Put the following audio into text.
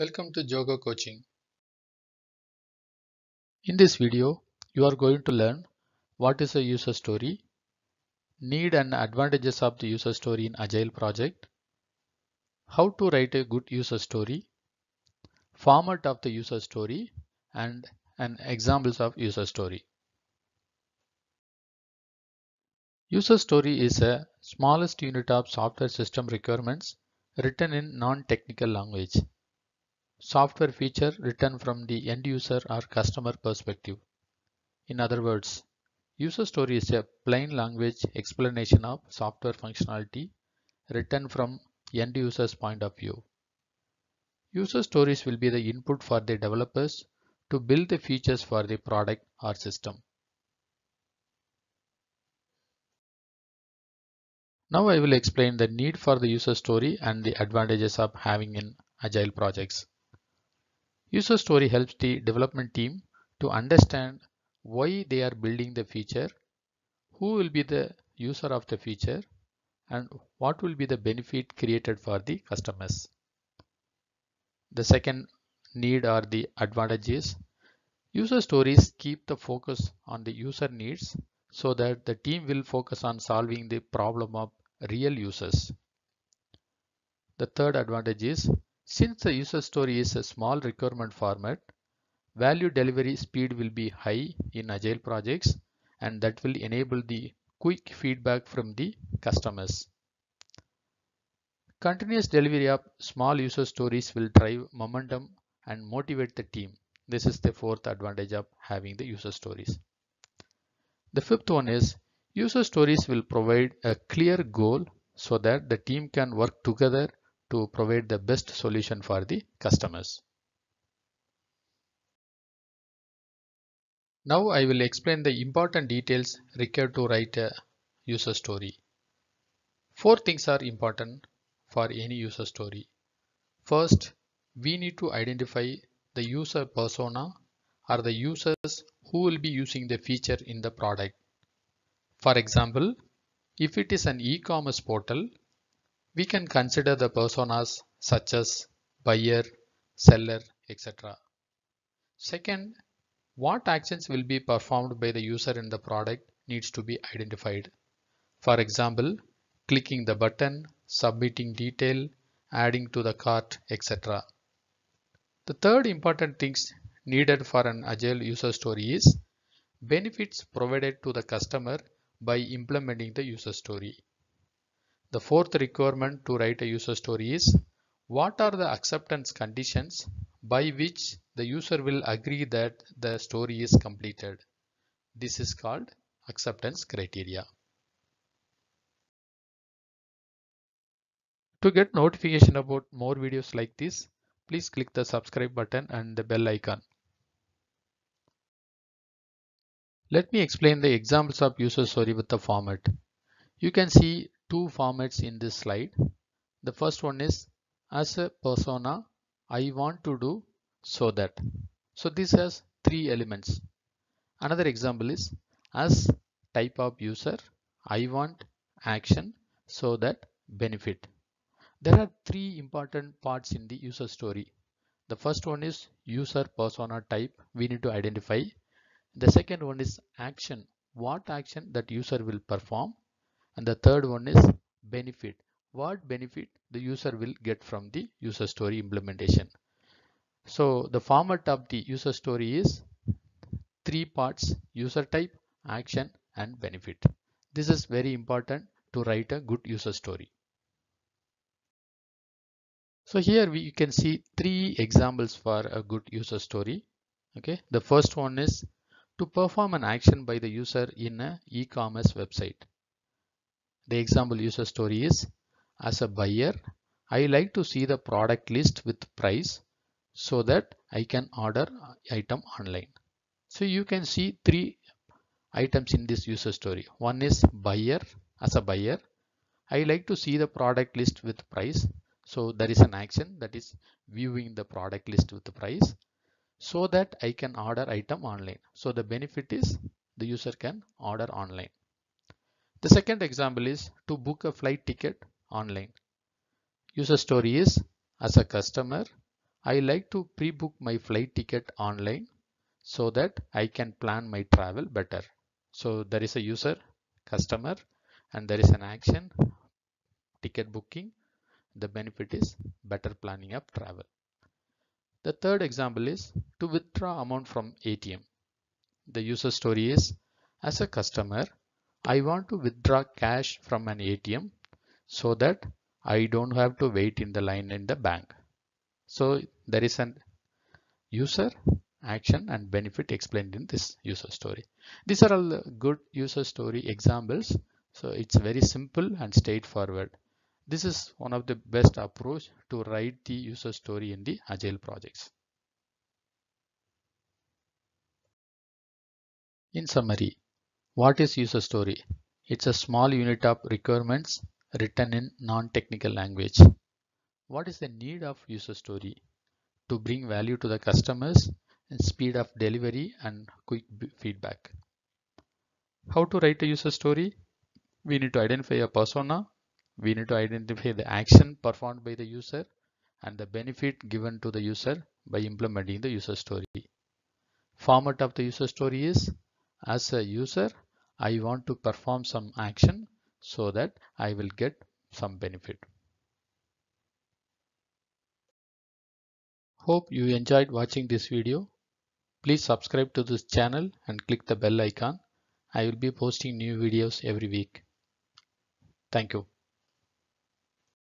Welcome to Jogo Coaching. In this video, you are going to learn what is a user story, need and advantages of the user story in Agile project, how to write a good user story, format of the user story, and examples of user story. User story is a smallest unit of software system requirements written in non-technical language. Software feature written from the end user or customer perspective. In other words, user story is a plain language explanation of software functionality written from end user's point of view. User stories will be the input for the developers to build the features for the product or system. Now I will explain the need for the user story and the advantages of having in Agile projects. User story helps the development team to understand why they are building the feature, who will be the user of the feature, and what will be the benefit created for the customers. The second need or the advantage is user stories keep the focus on the user needs so that the team will focus on solving the problem of real users. The third advantage is since the user story is a small requirement format, value delivery speed will be high in Agile projects and that will enable the quick feedback from the customers. Continuous delivery of small user stories will drive momentum and motivate the team. This is the fourth advantage of having the user stories. The fifth one is user stories will provide a clear goal so that the team can work together to provide the best solution for the customers. Now I will explain the important details required to write a user story. Four things are important for any user story. First, we need to identify the user persona or the users who will be using the feature in the product. For example, if it is an e-commerce portal, we can consider the personas such as buyer, seller, etc. Second, what actions will be performed by the user in the product needs to be identified. For example, clicking the button, submitting detail, adding to the cart, etc. The third important things needed for an Agile user story is benefits provided to the customer by implementing the user story. The fourth requirement to write a user story is what are the acceptance conditions by which the user will agree that the story is completed. This is called acceptance criteria. To get notification about more videos like this, please click the subscribe button and the bell icon. Let me explain the examples of user story with the format. You can see two formats in this slide. The first one is as a persona, I want to do so that. So this has three elements. Another example is as type of user, I want action so that benefit. There are three important parts in the user story. The first one is user persona type we need to identify. The second one is action, what action that user will perform. And the third one is benefit, what benefit the user will get from the user story implementation. So the format of the user story is three parts: user type, action, and benefit. This is very important to write a good user story. So here you can see three examples for a good user story. Okay, the first one is to perform an action by the user in an e-commerce website. The example user story is as a buyer, I like to see the product list with price so that I can order item online. So you can see three items in this user story. One is buyer. As a buyer, I like to see the product list with price. So there is an action that is viewing the product list with the price so that I can order item online. So the benefit is the user can order online. The second example is to book a flight ticket online. User story is as a customer, I like to pre-book my flight ticket online so that I can plan my travel better. So there is a user, customer, and there is an action, ticket booking. The benefit is better planning of travel. The third example is to withdraw amount from ATM. The user story is, as a customer, I want to withdraw cash from an ATM so that I don't have to wait in the line in the bank. So there is an user, action, and benefit explained in this user story. These are all good user story examples. So it's very simple and straightforward. This is one of the best approach to write the user story in the Agile projects. In summary, what is user story? It's a small unit of requirements written in non-technical language. What is the need of user story? To bring value to the customers and speed of delivery and quick feedback. How to write a user story? We need to identify a persona. We need to identify the action performed by the user and the benefit given to the user by implementing the user story. Format of the user story is, as a user, I want to perform some action so that I will get some benefit. Hope you enjoyed watching this video. Please subscribe to this channel and click the bell icon. I will be posting new videos every week. Thank you.